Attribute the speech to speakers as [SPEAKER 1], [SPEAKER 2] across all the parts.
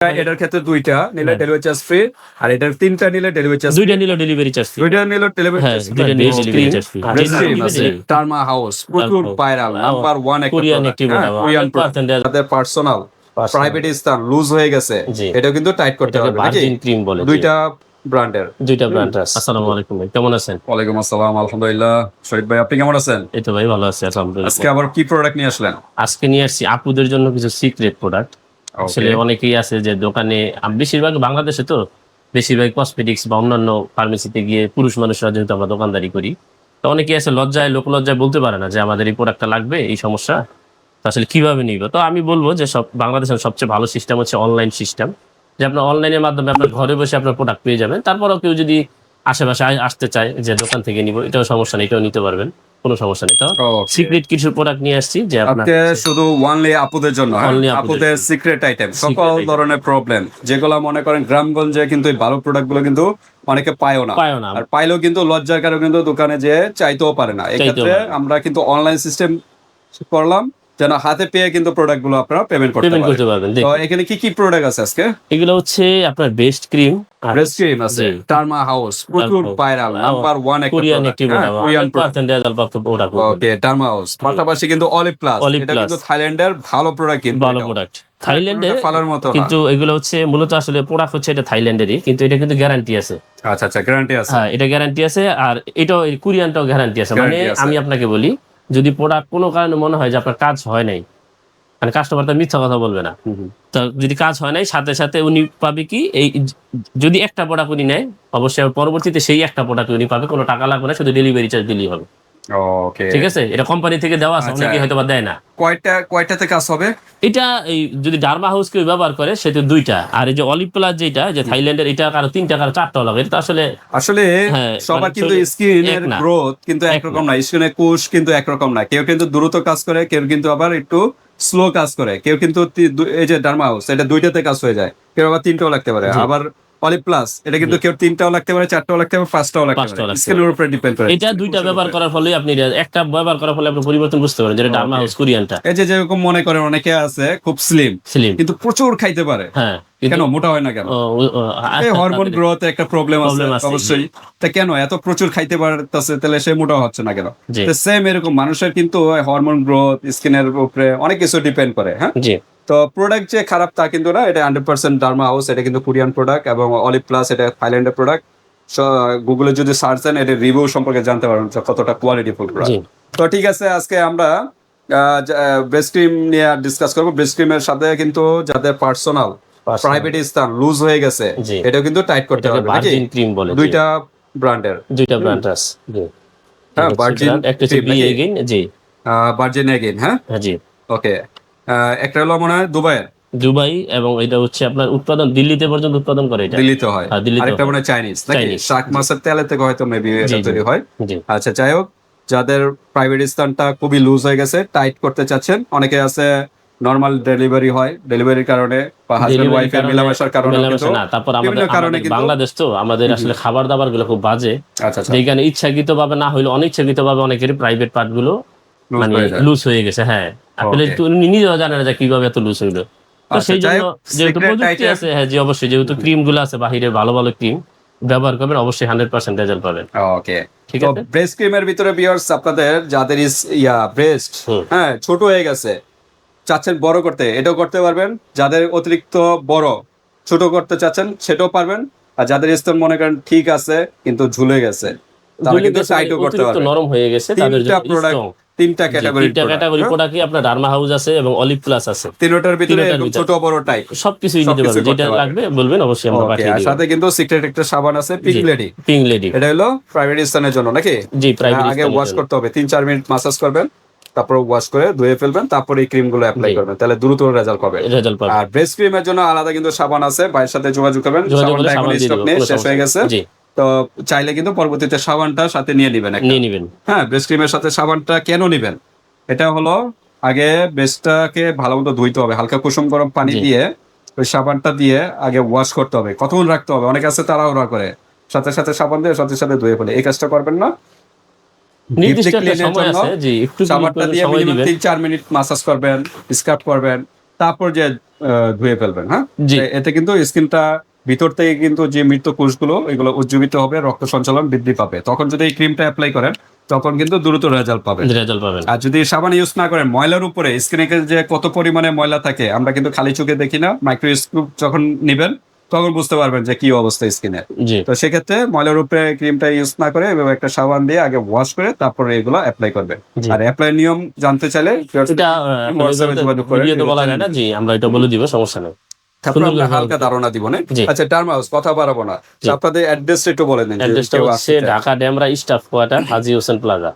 [SPEAKER 1] এটার ক্ষেত্রে দুইটা নিলে ডেলিভারি চার্জ ফ্রি, আর এটার তিনটা নিলে ডেলিভারি চার্জ
[SPEAKER 2] দুইটা নিলে ডেলিভারি চার্জ ফ্রি।
[SPEAKER 1] দুইটা নিলে ডেলিভারি
[SPEAKER 2] হ্যাঁ,
[SPEAKER 1] চার্জ
[SPEAKER 2] দুইটা নিলে ডেলিভারি চার্জ ফ্রি।
[SPEAKER 1] টার্মা হাউস প্রচুর ভাইরাল, নাম্বার 1 একটা
[SPEAKER 2] কোরিয়ান একটি
[SPEAKER 1] কোরিয়ান তাদের পার্সোনাল প্রাইভেট স্থান লুজ হয়ে গেছে, এটা কিন্তু টাইট করতে হবে নাকি?
[SPEAKER 2] ভার্জিন ক্রিম বলে
[SPEAKER 1] দুইটা ব্র্যান্ডের,
[SPEAKER 2] দুইটা ব্র্যান্ড আছে। আসসালামু আলাইকুম ভাই, কেমন আছেন?
[SPEAKER 1] ওয়ালাইকুম আসসালাম, আলহামদুলিল্লাহ। শহীদ ভাই আপনি কেমন আছেন?
[SPEAKER 2] এই তো ভাই ভালো আছি আলহামদুলিল্লাহ।
[SPEAKER 1] আজকে আবার কি প্রোডাক্ট নিয়ে আসলেন?
[SPEAKER 2] আজকে নিয়ে আসছি আপুদের জন্য কিছু সিক্রেট প্রোডাক্ট। আসলে অনেকেই আছে যে দোকানে, বেশিরভাগ বাংলাদেশে তো বেশিরভাগ কসমেটিক্স বা অন্যান্য ফার্মেসিতে গিয়ে পুরুষ মানুষরা যেহেতু আমরা দোকানদারি করি, তো অনেকেই আছে লজ্জায়, লোক লজ্জায় বলতে পারে না যে আমাদের এই প্রোডাক্টটা লাগবে, এই সমস্যা, তো আসলে কিভাবে নিব। তো আমি বলবো যে বাংলাদেশের সবচেয়ে ভালো সিস্টেম হচ্ছে অনলাইন সিস্টেম, যে আপনার অনলাইনের মাধ্যমে আপনার ঘরে বসে আপনার প্রোডাক্ট পেয়ে যাবেন। তারপরেও কেউ যদি আশেপাশে আসতে চায় যে দোকান থেকে নিব, এটাও সমস্যা নেই, এটাও নিতে পারবেন, কোনো সমস্যা নেই। তো সিক্রেট কিছু প্রোডাক্ট নিয়ে আসছি যে
[SPEAKER 1] আজকে শুধু ওয়ানলি আপুদের জন্য, আপুদের সিক্রেট আইটেম, সকল ধরনের প্রবলেম যেগুলো মনে করেন গ্রামগঞ্জে কিন্তু এই ভালো প্রোডাক্ট গুলো কিন্তু অনেকে পায়ও না, আর পাইলেও কিন্তু লজ্জার কারণে কিন্তু দোকানে যে চাইতেও পারে না। এক্ষেত্রে আমরা কিন্তু অনলাইন সিস্টেম করলাম যেন হাতে পেয়ে কিন্তু প্রোডাক্ট গুলো আপনারা পেমেন্ট করতে পারবেন। তো এখানে কি কি প্রোডাক্ট আছে আজকে?
[SPEAKER 2] এগুলো হচ্ছে আপনার বেস্ট ক্রিম,
[SPEAKER 1] বেস্ট ক্রিম আছে, টার্মা হাউস প্রচুর ভাইরাল, নাম্বার 1 একটা
[SPEAKER 2] কোরিয়ান একটি
[SPEAKER 1] কোরিয়ান
[SPEAKER 2] প্রোডাক্ট।
[SPEAKER 1] ওকে, টার্মা হাউস। পাশাপাশি কিন্তু অলিভ প্লাস, এটা কিন্তু থাইল্যান্ডের ভালো প্রোডাক্ট, কিন্তু
[SPEAKER 2] ভালো প্রোডাক্ট থাইল্যান্ডে
[SPEAKER 1] ফালার মতো,
[SPEAKER 2] কিন্তু এগুলো হচ্ছে মূলত আসলে প্রোডাক্ট হচ্ছে এটা থাইল্যান্ডেরই, কিন্তু এটা কিন্তু গ্যারান্টি আছে।
[SPEAKER 1] আচ্ছা আচ্ছা, গ্যারান্টি আছে।
[SPEAKER 2] হ্যাঁ, এটা গ্যারান্টি আছে, আর এটাও কোরিয়ানটাও গ্যারান্টি আছে। মানে আমি আপনাকে বলি, যদি প্রোডাক্ট কোনো কারণে মনে হয় যে আপনার কাজ হয় নাই, মানে কাস্টমার তো মিথ্যা কথা বলবে না, তো যদি কাজ হয় নাই সাথে সাথে উনি পাবে কি, এই যদি একটা প্রোডাক্ট উনি নেয়, অবশ্যই পরবর্তীতে সেই একটা প্রোডাক্ট উনি পাবে, কোনো টাকা লাগবে না, শুধু ডেলিভারি চার্জ দিলেই হবে।
[SPEAKER 1] ওকে,
[SPEAKER 2] ঠিক আছে, এটা কোম্পানি থেকে দেওয়া আছে, অনেকে হয়তো বা দেয় না।
[SPEAKER 1] কয়টাতে কাজ হবে
[SPEAKER 2] এটা? এই যদি ডার্মা হাউস কেউ ব্যবহার করে সেটা দুইটা, আর এই যে অলিভ প্লাস যেটা যে থাইল্যান্ডের, এটা কারো তিনটা কারো চারটাও লাগে। এটা আসলে
[SPEAKER 1] সবার কিন্তু স্কিনের গ্রোথ কিন্তু একরকম না, স্কিনের কোষ কিন্তু একরকম না, কেউ কিন্তু দ্রুত কাজ করে, কেউ কিন্তু আবার একটু স্লো কাজ করে, কেউ কিন্তু এই যে ডার্মা হাউস এটা দুইটাতে কাজ হয়ে যায়, কেউ আবার তিনটাও লাগতে পারে। আবার অলিভ প্লাস এটা কিন্তু কেউ তিনটাও লাগতে পারে, চারটাও লাগতে পারে, পাঁচটাও লাগতে পারে, স্কিনের উপরে ডিপেন্ড করে।
[SPEAKER 2] এটা দুইটা ব্যবহার করার ফলে আপনি, একটা ব্যবহার করার ফলে আপনি পরিবর্তন বুঝতে পারেন, যেটা ডার্মা হাউস কোরিয়ানটা।
[SPEAKER 1] এই যে যেরকম মনে করেন অনেকে আছে খুব স্লিম কিন্তু প্রচুর খাইতে পারে,
[SPEAKER 2] হ্যাঁ,
[SPEAKER 1] কেন মোটা হয় না কেন? হরমোন গ্রোথ একটা প্রবলেম আছে অবশ্যই। তা কেন এত প্রচুর খাইতে পারতেছে, তাহলে সে মোটা হচ্ছে না কেন? সেম এরকম মানুষের কিন্তু হরমোন গ্রোথ, স্কিনের উপরে অনেক কিছু ডিপেন্ড করে। হ্যাঁ, তো প্রোডাক্ট যে খারাপ তা কিন্তু না, এটা 100% ডার্মা হাউস, এটা কিন্তু কোরিয়ান প্রোডাক্ট, এবং অলিভ প্লাস এটা থাইল্যান্ডের প্রোডাক্ট। গুগলে যদি সার্চ দেন এটা রিভিউ সম্পর্কে জানতে পারবেন কতটা কোয়ালিটিফুল প্রোডাক্ট। তো ঠিক আছে, আজকে আমরা ব্রেস্ট ক্রিম নিয়ে ডিসকাস করবো। ব্রেস্ট ক্রিমের সাথে কিন্তু যাদের পার্সোনাল প্রাইভেট স্থান লুজ হয়ে গেছে, এটাও কিন্তু টাইট করতে হবে নাকি? দুইটা ব্র্যান্ডের,
[SPEAKER 2] দুইটা ব্র্যান্ড আছে।
[SPEAKER 1] হ্যাঁ, ভার্জিন
[SPEAKER 2] একটা হচ্ছে বি এগেইন, জি
[SPEAKER 1] ভার্জিন এগেইন। হ্যাঁ
[SPEAKER 2] জি,
[SPEAKER 1] ওকে। একটা হলো মনে হয়
[SPEAKER 2] দুবাই, এবং এটা হচ্ছে আপনার উৎপাদন দিল্লিতে পর্যন্ত উৎপাদন করে, এটা
[SPEAKER 1] দিল্লিতে হয়। আরেকটা মনে হয় চাইনিজ, নাকি শাক মাছের তেলে থেকে হয়তো মেবি এটা তৈরি হয়। আচ্ছা, যাই হোক, যাদের প্রাইভেট স্থানটা খুবই লুজ হয়ে গেছে, টাইট করতে চাচ্ছেন, অনেকে আছে নরমাল ডেলিভারি হয়, ডেলিভারির কারণে বা হাজবেন্ড ওয়াইফের মেলামেশার কারণে,
[SPEAKER 2] তারপর আমাদের বাংলাদেশ তো আমাদের আসলে খাবার দাবার গুলো খুব বাজে, যেখানে ইচ্ছাকৃত ভাবে না হইলে অনিচ্ছাকৃত ভাবে অনেকেরই প্রাইভেট পার্ট গুলো মানে লুজ হয়ে গেছে। হ্যাঁ, আসলে নিজেও জানে না যে কিভাবে এত লুজ হইলো। তো সেই জন্য যেহেতু প্রযুক্তি আছে, হ্যাঁ জি অবশ্যই, যেহেতু ক্রিম গুলো আছে বাহিরে ভালো ভালো ক্রিম ব্যবহার করবেন, অবশ্যই 100% রেজাল্ট পাবেন।
[SPEAKER 1] ওকে, ঠিক আছে। ব্রেস্ট ক্রিমের ভিতরে ভিউয়ার্স, আপনাদের যাদের ব্রেস্ট হ্যাঁ ছোট হয়ে গেছে, চাচ্ছেন বড় করতে, এটাও করতে পারবেন। যাদের অতিরিক্ত বড় ছোট করতে চাচ্ছেন সেটাও পারবেন। আর যাদের স্তন মনে করেন ঠিক আছে কিন্তু ঝুলে গেছে, তারা কিন্তু টাইটও করতে পারবেন,
[SPEAKER 2] নরম হয়ে গেছে, তাদের জন্য
[SPEAKER 1] তিনটা ক্যাটাগরি
[SPEAKER 2] প্রোডাক্টই আপনার ডার্মা হাউস আছে এবং অলিভ প্লাস আছে,
[SPEAKER 1] তিনটার ভিতরে ছোট বড় টাইপ
[SPEAKER 2] সবকিছুই নিতে পারবেন, যেটা লাগবে বলবেন, অবশ্যই আমরা পাঠিয়ে দেব।
[SPEAKER 1] আর সাথে কিন্তু সিক্রেট একটা সাবান আছে, পিঙ্ক লেডি, এটা হলো প্রাইভেট স্থানের জন্য, নাকি?
[SPEAKER 2] জি, প্রাইভেট।
[SPEAKER 1] আগে ওয়াশ করতে হবে, 3-4 মিনিট মাসাজ করবেন, তারপর ওয়াশ করে ধুয়ে ফেলবেন, তারপর এই ক্রিম গুলো অ্যাপ্লাই করবেন, তাহলে দ্রুত রেজাল্ট পাবেন। আর ব্রেস্ট ক্রিমের জন্য আলাদা কিন্তু সাবান আছে, ভাইয়ের সাথে যোগাযোগ করবেন, সাবানটা এখন স্টক নেই, শেষ হয়ে গেছে। তো চাইলে কিন্তু পরবর্তীতে সাবানটা সাথে নিয়ে নেবেন। হ্যাঁ, ব্রেস্ট ক্রিমের সাথে সাবানটা কেন নিবেন? এটা হলো আগে ব্রেস্টটাকে ভালো মতো ধুইতে হবে, হালকা কুসুম গরম পানি দিয়ে ওই সাবানটা দিয়ে আগে ওয়াশ করতে হবে, কতক্ষণ রাখতে হবে। অনেক আছে তাড়াহুড়া করে সাথে সাথে সাবান দিয়ে সাথে সাথে ধুয়ে ফেলে, এই কাজটা করবেন না।
[SPEAKER 2] নির্দিষ্ট একটা সময় আছে, জি একটু
[SPEAKER 1] সাবানটা দিয়ে মিনিমাম 3-4 মিনিট মাসাজ করবেন, স্ক্রাব করবেন, তারপর যে ধুয়ে ফেলবেন। হ্যাঁ,
[SPEAKER 2] জি।
[SPEAKER 1] এতে কিন্তু স্কিনটা ভিতর থেকে কিন্তু যে মৃত কোষগুলো এগুলো উজ্জীবিত হবে, রক্ত সঞ্চালন বৃদ্ধি পাবে। তখন যদি এই ক্রিমটা অ্যাপ্লাই করেন তখন কিন্তু দ্রুত রেজাল্ট পাবেন।
[SPEAKER 2] রেজাল্ট পাবেন।
[SPEAKER 1] আর যদি সাবান ইউজ না করেন, ময়লার উপরে স্কিনে যে কত পরিমাণে ময়লা থাকে আমরা কিন্তু খালি চোখে দেখি না, মাইক্রোস্কোপ যখন নিবেন তখন বুঝতে পারবেন যে কি অবস্থা স্কিনের।
[SPEAKER 2] জি।
[SPEAKER 1] তো সেক্ষেত্রে ময়লার উপরে ক্রিমটা ইউজ না করে এভাবে একটা সাবান দিয়ে আগে ওয়াশ করে তারপরে এগুলো অ্যাপ্লাই করবেন। আর অ্যাপ্লাই নিয়ম জানতে চাইলে
[SPEAKER 2] এটা ভিডিওতে বলা যায় না, জি আমরা এটা বলে দিব, সমস্যা নেই।
[SPEAKER 1] তারপর আমরা হালকা ধারণা দিব না। আচ্ছা, টার্ম হাউস কথা বাড়াবো না, আপনাদের অ্যাড্রেসটা একটু বলে দেন।
[SPEAKER 2] অ্যাড্রেসটা হচ্ছে ঢাকা ডেমরা স্টাফ কোয়ার্টার, হাজী হোসেন প্লাজা।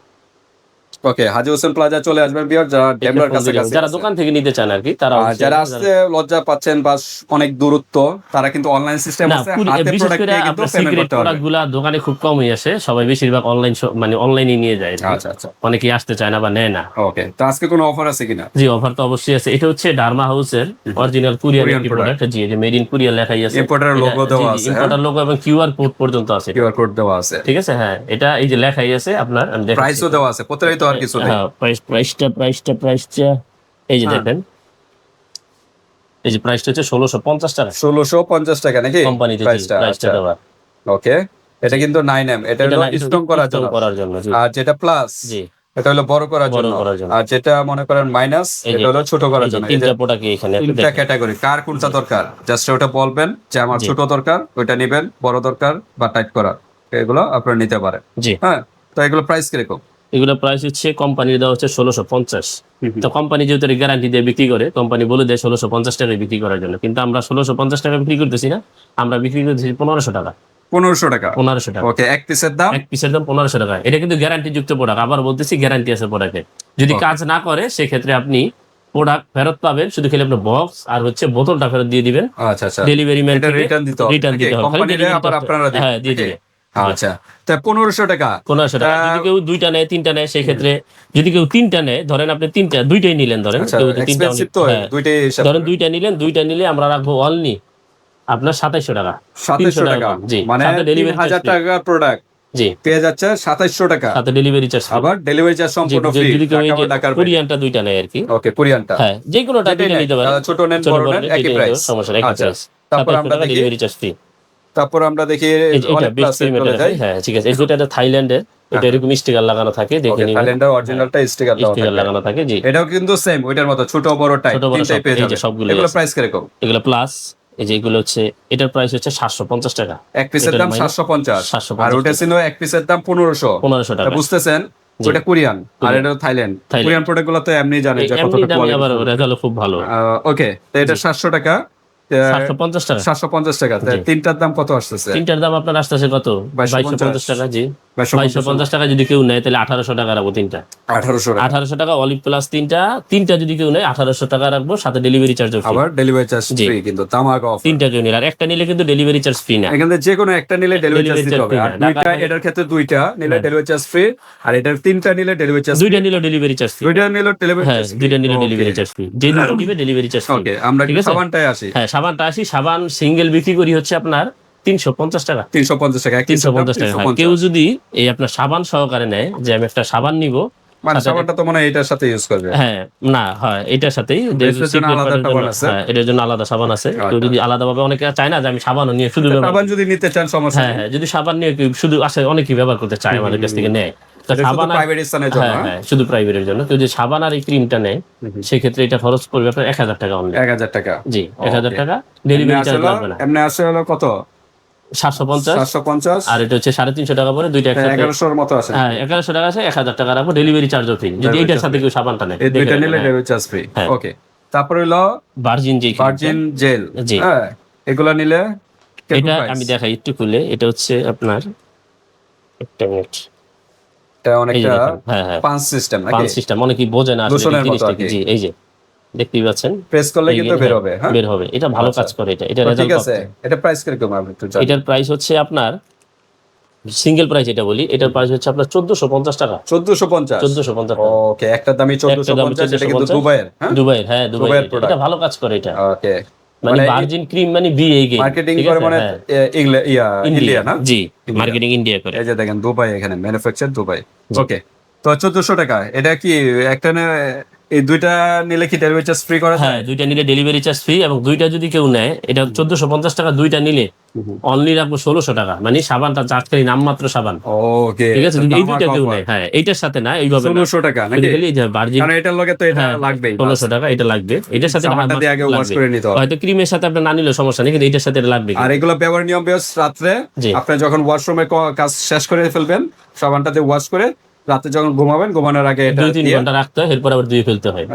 [SPEAKER 1] ওকে, হাজী হোসেন প্লাজা চলে আসবেন বিয়ার, যারা ডেমরার কাছাকাছি,
[SPEAKER 2] যারা দোকান থেকে নিতে চান আর কি, তারা
[SPEAKER 1] যারা আসতে লজ্জা পাচ্ছেন বা অনেক দূরত্ব, তারা কিন্তু অনলাইন সিস্টেম আছে, হাতে প্রোডাক্ট দিয়ে কিন্তু পেমেন্ট করতে পারবেন।
[SPEAKER 2] প্রোডাক্টগুলো দোকানে খুব কমই আসে, সবাই বেশিরভাগ অনলাইন, মানে অনলাইনে নিয়ে যায়।
[SPEAKER 1] আচ্ছা আচ্ছা,
[SPEAKER 2] অনেকেই আসতে চায় না বা নেয় না।
[SPEAKER 1] ওকে, তো আজকে কোনো অফার আছে কিনা?
[SPEAKER 2] জি, অফার তো অবশ্যই আছে। এটা হচ্ছে ডার্মা হাউসের অরিজিনাল কোরিয়ান প্রোডাক্ট। জি, যে মেড ইন কোরিয়া লেখাই আছে,
[SPEAKER 1] ইম্পোর্টার লোগো দেওয়া আছে,
[SPEAKER 2] ইম্পোর্টার লোগো এবং কিউআর কোড পর্যন্ত আছে।
[SPEAKER 1] কিউআর কোড দেওয়া আছে,
[SPEAKER 2] ঠিক আছে। হ্যাঁ, এটা এই যে লেখাই আছে আপনার,
[SPEAKER 1] প্রাইসও দেওয়া আছে, প্রত্যেকটা তো আর কিছু নেই।
[SPEAKER 2] প্রাইসটা এই যে দেখেন, এই যে প্রাইসটা হচ্ছে 1650 টাকা।
[SPEAKER 1] 1650 টাকা নাকি
[SPEAKER 2] কোম্পানিতে প্রাইসটা দেওয়া।
[SPEAKER 1] ওকে, এটা কিন্তু 9M, এটা হলো স্ট্রং করার জন্য। আর যেটা প্লাস,
[SPEAKER 2] জি,
[SPEAKER 1] এটা হলো বড় করার জন্য। আর যেটা মনে করেন মাইনাস, এটা হলো ছোট করার জন্য।
[SPEAKER 2] তিনটা প্রোডাক্ট এখানে,
[SPEAKER 1] তিনটা ক্যাটাগরি, কার কোনটা দরকার জাস্ট ওটা বলবেন যে আমার ছোট দরকার, ওইটা নেবেন, বড় দরকার বা টাইট করা, এগুলো আপনারা নিতে পারেন।
[SPEAKER 2] জি,
[SPEAKER 1] হ্যাঁ। তো এগুলো প্রাইস কিরকম?
[SPEAKER 2] এগুলো প্রাইস হচ্ছে কোম্পানির দেওয়া হচ্ছে 1650। তো কোম্পানি যেহেতু গ্যারান্টি দিয়ে বিক্রি করে, কোম্পানি বলে দেয় 1650 টাকায় বিক্রি করার জন্য, কিন্তু আমরা 1650 টাকা বিক্রি করতেছি না, আমরা বিক্রি করতেছি 1500 টাকা।
[SPEAKER 1] 1500 টাকা?
[SPEAKER 2] 1500 টাকা।
[SPEAKER 1] ওকে, এক পিসের দাম?
[SPEAKER 2] এক পিসের দাম 1500 টাকা। এটা কিন্তু গ্যারান্টি যুক্ত প্রোডাক্ট, আবার বলতেছি গ্যারান্টি আছে প্রোডাক্টে। যদি কাজ না করে সেক্ষেত্রে আপনি প্রোডাক্ট ফেরত পাবেন, শুধু খেলে আপনার বক্স আর হচ্ছে বোতলটা ফেরত দিয়ে দিবেন।
[SPEAKER 1] আচ্ছা আচ্ছা,
[SPEAKER 2] ডেলিভারি ম্যান
[SPEAKER 1] রিটার্ন দিতে হবে, কোম্পানিরে আবার আপনারা দিবেন।
[SPEAKER 2] হ্যাঁ, দিয়ে দিবেন।
[SPEAKER 1] আচ্ছা, তা 1500 টাকা।
[SPEAKER 2] 1500 টাকা। যদি কেউ দুইটা নেয়, তিনটা নেয়, সেই ক্ষেত্রে যদি কেউ তিনটা নেয়, ধরেন আপনি তিনটা, দুইটাই নিলেন, ধরেন কেউ তিনটা, ধরেন দুইটা নিলেন, দুইটা নিলে আমরা রাখবো অনলি আপনার 2700 টাকা।
[SPEAKER 1] 2700 টাকা,
[SPEAKER 2] জি,
[SPEAKER 1] মানে 3000 টাকার প্রোডাক্ট
[SPEAKER 2] জি
[SPEAKER 1] পেয়ে যাচ্ছে 2700 টাকা,
[SPEAKER 2] সাথে ডেলিভারি চার্জ।
[SPEAKER 1] আবার ডেলিভারি চার্জ সম্পূর্ণ ফ্রি।
[SPEAKER 2] যদি কেউ কোরিয়ানটা দুইটা নেয় আর কি।
[SPEAKER 1] ওকে, কোরিয়ানটা,
[SPEAKER 2] হ্যাঁ, যে কোনোটা দুইটা নিতে পারেন,
[SPEAKER 1] ছোট নেন বড় নেন একই প্রাইস,
[SPEAKER 2] সমস্যা নেই, একই প্রাইস।
[SPEAKER 1] তারপর আমরা দেখি
[SPEAKER 2] ডেলিভারি চার্জ ফ্রি।
[SPEAKER 1] তারপর আমরা দেখি
[SPEAKER 2] এটা বেস্ট ক্রিম, এটা দেখাই। হ্যাঁ, ঠিক আছে। এটা থাইল্যান্ডের, এটা এরকম স্টিকার লাগানো থাকে, দেখে নিন।
[SPEAKER 1] থাইল্যান্ডের অরিজিনালটা স্টিকার
[SPEAKER 2] লাগানো থাকে। জি,
[SPEAKER 1] এটাও কিন্তু সেম ওইটার মতো ছোট বড় টাইপ তিনটাই পেয়ে যাবেন সবগুলো। এগুলো প্রাইস কিরকম?
[SPEAKER 2] এগুলো প্লাস, এই যে এগুলো হচ্ছে, এটার প্রাইস হচ্ছে 750 টাকা।
[SPEAKER 1] এক পিসের দাম 750, আর ওটা ছিল এক পিসের দাম 1500 টাকা। বুঝতেছেন, ওটা কোরিয়ান আর এটা থাইল্যান্ড। কোরিয়ান প্রোডাক্ট গুলো তো এমনি জানেন যে কতটা কোয়ালিটি,
[SPEAKER 2] আবার রেজাল্ট খুব ভালো।
[SPEAKER 1] ওকে, তো এটা 700 টাকা,
[SPEAKER 2] 750 টাকা,
[SPEAKER 1] 750 টাকা। তিনটার দাম কত আসতেছে?
[SPEAKER 2] তিনটার দাম আপনার আসতেছে কত? 2250 টাকা। জি, 2250 টাকা যদি কেউ নেয় তাহলে 1800 টাকা রাখবো তিনটা। 1800 টাকা অলিভ প্লাস তিনটা যদি কেউ নেয় 1800 টাকা রাখবো, সাথে ডেলিভারি চার্জ ফ্রি।
[SPEAKER 1] আবার ডেলিভারি চার্জ ফ্রি, কিন্তু তামাক অফ।
[SPEAKER 2] তিনটা কেউ নিলে, আর একটা নিলে কিন্তু ডেলিভারি চার্জ ফ্রি না।
[SPEAKER 1] এখানে যে কোনো একটা নিলে ডেলিভারি চার্জ দিতে হবে। আর দুইটা, এটার ক্ষেত্রে দুইটা নিলে ডেলিভারি চার্জ ফ্রি, আর এটার তিনটা নিলে ডেলিভারি চার্জ,
[SPEAKER 2] দুইটা নিলে ডেলিভারি চার্জ ফ্রি,
[SPEAKER 1] দুইটা নিলে ডেলিভারি চার্জ,
[SPEAKER 2] দুইটা নিলে ডেলিভারি চার্জ ফ্রি, যে দুটো নিবে ডেলিভারি চার্জ ফ্রি।
[SPEAKER 1] ওকে, আমরা কি সাবানটায় আসি?
[SPEAKER 2] হ্যাঁ, সাবানটা আসি। সাবান সিঙ্গেল বিক্রি করি হচ্ছে আপনার 350 টাকা।
[SPEAKER 1] 350 টাকা,
[SPEAKER 2] 350 টাকা। কেউ যদি এই আপনার সাবান সহকারে নেয়, যে আমি একটা সাবান নিব,
[SPEAKER 1] মানে সাবানটা তো মনে হয় এটার সাথে ইউজ করবে।
[SPEAKER 2] হ্যাঁ, না, হয় এটার সাথেই,
[SPEAKER 1] এটার জন্য আলাদা সাবান আছে।
[SPEAKER 2] হ্যাঁ, এটার জন্য আলাদা সাবান আছে। কেউ যদি আলাদাভাবে, অনেকে চায় না যে আমি সাবানও নিয়ে শুধু
[SPEAKER 1] সাবান যদি নিতে চান সমস্যা নেই।
[SPEAKER 2] হ্যাঁ, যদি সাবান নিয়ে শুধু আসে, অনেকেই ব্যবহার করতে চায়, আমাদের কাছ থেকে নেয়। সাবান
[SPEAKER 1] প্রাইভেট স্থানের জন্য,
[SPEAKER 2] হ্যাঁ, শুধু প্রাইভেটের জন্য। কেউ যদি সাবান আর এই ক্রিমটা নেয়, সেক্ষেত্রে এটা খরচ পড়বে আপনার 1000 টাকা অনলি।
[SPEAKER 1] 1000 টাকা?
[SPEAKER 2] জি, 1000 টাকা। ডেলিভারি চার্জ লাগবে না।
[SPEAKER 1] এমনি আসলে হলো কত?
[SPEAKER 2] 750। আর এটা হচ্ছে 350 টাকা পরে, দুইটা একসাথে
[SPEAKER 1] 1100 এর মতো আছে।
[SPEAKER 2] হ্যাঁ, 1100 টাকা আছে। 1000 টাকা রাখবো, ডেলিভারি চার্জও ফ্রি, যদি এটার সাথে কেউ সাবানটা নেয়।
[SPEAKER 1] এই দুইটা নিলে ডেলিভারি চার্জ ফ্রি। ওকে, তারপর হলো
[SPEAKER 2] ভার্জিন
[SPEAKER 1] জেল।
[SPEAKER 2] জি,
[SPEAKER 1] হ্যাঁ, এগুলা নিলে
[SPEAKER 2] এটা আমি দেখাই একটু খুলে। এটা হচ্ছে আপনার, একটা মিনিট,
[SPEAKER 1] এটা অনেকটা
[SPEAKER 2] হ্যাঁ
[SPEAKER 1] পাঁচ সিস্টেম নাকি?
[SPEAKER 2] পাঁচ সিস্টেম, অনেকে বোঝে না আসলে জিনিসটা। জি, এই যে দেখতেই পাচ্ছেন,
[SPEAKER 1] প্রেস করলে কিন্তু বের হবে। হ্যাঁ,
[SPEAKER 2] বের হবে। এটা ভালো কাজ করে। এটা রেজাল্ট
[SPEAKER 1] ঠিক আছে। এটা প্রাইস কিরকম আপনি একটু জানেন?
[SPEAKER 2] এটার প্রাইস হচ্ছে আপনার সিঙ্গেল প্রাইস, এটা বলি, এটার প্রাইস হচ্ছে আপনার 1450 টাকা।
[SPEAKER 1] 1450? ওকে, একটা দামই 1450। এটা কিন্তু দুবাইয়ের। হ্যাঁ, দুবাইয়ের।
[SPEAKER 2] এটা ভালো কাজ করে এটা।
[SPEAKER 1] ওকে,
[SPEAKER 2] মানে ভার্জিন ক্রিম, মানে বিএগে
[SPEAKER 1] মার্কেটিং করে, মানে ইন্ডিয়া না?
[SPEAKER 2] জি, মার্কেটিং ইন্ডিয়া করে।
[SPEAKER 1] এই যে দেখেন, দুবাই, এখানে ম্যানুফ্যাকচার দুবাই। ওকে, তো 1400 টাকা। এটা কি একটা এই দুইটা নিলে কি ডেলিভারি চার্জ ফ্রি করা যায়?
[SPEAKER 2] হ্যাঁ, দুইটা নিলে ডেলিভারি চার্জ ফ্রি, এবং দুইটা যদি কেউ নেয়, এটা 1450 টাকা দুইটা নিলে অনলি রাখবো 1600 টাকা, মানে সাবানটা চাটকারি নামমাত্র সাবান।
[SPEAKER 1] ওকে,
[SPEAKER 2] ঠিক আছে, যদি এই দুইটা কেউ নেয়, হ্যাঁ এইটার সাথে না, এইভাবে
[SPEAKER 1] 1600 টাকা নাকি?
[SPEAKER 2] খালি এই যে ভার্জিন,
[SPEAKER 1] কারণ এটার লগে তো এটা লাগবেই,
[SPEAKER 2] 1600 টাকা এটা লাগবে, এটার সাথে
[SPEAKER 1] সাবানটা দিয়ে আগে ওয়াশ করে নিতে হবে।
[SPEAKER 2] হয়তো ক্রিমের সাথে আপনার না নিলেও সমস্যা নেই, কিন্তু এটার সাথে এটা লাগবে।
[SPEAKER 1] আর এগুলো ব্যবহার নিয়ম বেশ, রাত্রে আপনি যখন ওয়াশরুমে কাজ শেষ করে ফেলবেন, সাবানটা দিয়ে ওয়াশ করে রাতে যখন ঘুমাবেন, ঘুমানোর আগে এটা
[SPEAKER 2] 2-3 ঘন্টা রাখতে হয়, এরপর আবার ধুয়ে ফেলতে হয়।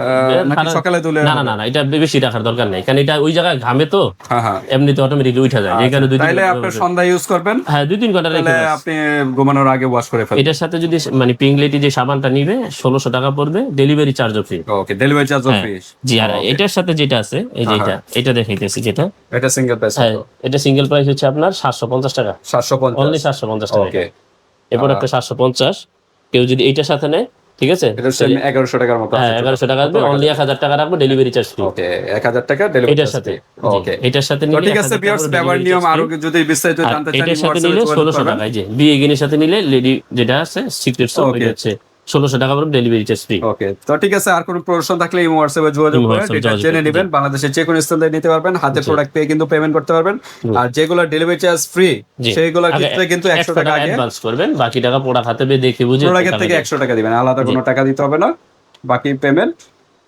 [SPEAKER 1] নাকি সকালে ধুলে?
[SPEAKER 2] না না না, এটা বেশি রাখার দরকার নেই, কারণ এটা ওই জায়গায় ঘামে তো,
[SPEAKER 1] হ্যাঁ
[SPEAKER 2] এমনিতে অটোমেটিকলি উঠে যায়, এই কারণে 2-3
[SPEAKER 1] তাইলে আপনি সন্ধ্যা ইউজ করবেন।
[SPEAKER 2] হ্যাঁ, 2-3 ঘন্টা রেখে
[SPEAKER 1] তাহলে আপনি ঘুমানোর আগে ওয়াশ করে ফেলবেন।
[SPEAKER 2] এটার সাথে যদি মানে পিঙ্ক লেডি যে সাবানটা নিবে 1600 টাকা পড়বে, ডেলিভারি চার্জও ফ্রি।
[SPEAKER 1] ওকে, ডেলিভারি চার্জও ফ্রি।
[SPEAKER 2] জি, আর এটার সাথে যেটা আছে, এই যে এটা দেখাইতেছি, যেটা
[SPEAKER 1] এটা সিঙ্গেল প্রাইস।
[SPEAKER 2] হ্যাঁ, এটা সিঙ্গেল প্রাইস হচ্ছে আপনার 750 টাকা,
[SPEAKER 1] 750,
[SPEAKER 2] অনলি 750 টাকা।
[SPEAKER 1] ওকে,
[SPEAKER 2] এরপর একটা 750, কেউ যদি এইটার সাথে নেয়, ঠিক আছে,
[SPEAKER 1] এটা সেম 1100 টাকার মতো।
[SPEAKER 2] হ্যাঁ 1100 টাকা আসবে, অনলি 1000 টাকা রাখবো, ডেলিভারি চার্জ ফ্রি।
[SPEAKER 1] ওকে, 1000 টাকা ডেলিভারি
[SPEAKER 2] এটার
[SPEAKER 1] চার্জ
[SPEAKER 2] সাথে।
[SPEAKER 1] ওকে,
[SPEAKER 2] এটার সাথে
[SPEAKER 1] তো
[SPEAKER 2] নিলে
[SPEAKER 1] ঠিক আছে ভিউয়ার্স, ব্যবহার নিয়ম আরো যদি বিস্তারিত জানতে চান,
[SPEAKER 2] এটার সাথে নিলে 1600 টাকা। এই যে বিএগিনের সাথে নিলে লেডি যেটা আছে সিক্রেট সোপ, এটা হচ্ছে 1600 টাকা পড়বে, ডেলিভারি চার্জ ফ্রি।
[SPEAKER 1] ওকে, তো ঠিক আছে, আর কোনো প্রশ্ন থাকলে এই হোয়াটসঅ্যাপে যোগাযোগ করে এটা জেনে নেবেন। বাংলাদেশের যে কোনো স্থান থেকে নিতে পারবেন, হাতে প্রোডাক্ট পেয়ে কিন্তু পেমেন্ট করতে পারবেন। আর যেগুলো ডেলিভারি চার্জ ফ্রি, সেইগুলোর ক্ষেত্রে কিন্তু 100 টাকা আগে
[SPEAKER 2] অ্যাডভান্স করবেন, বাকি টাকা প্রোডাক্ট হাতে পেয়ে দেখে বুঝে
[SPEAKER 1] প্রোডাক্টের থেকে 100 টাকা দিবেন, আলাদা কোনো টাকা দিতে হবে না। বাকি পেমেন্ট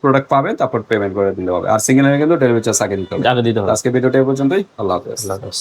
[SPEAKER 1] প্রোডাক্ট পাবেন, তারপর পেমেন্ট করে দিলে হবে। আর সিঙ্গেল কিন্তু ডেলিভারি চার্জ আগে দিতে হবে।
[SPEAKER 2] আগে দিতে হবে।
[SPEAKER 1] আজকে ভিডিওটা এই পর্যন্তই। আল্লাহ হাফেজ।
[SPEAKER 2] আল্লাহ হাফেজ।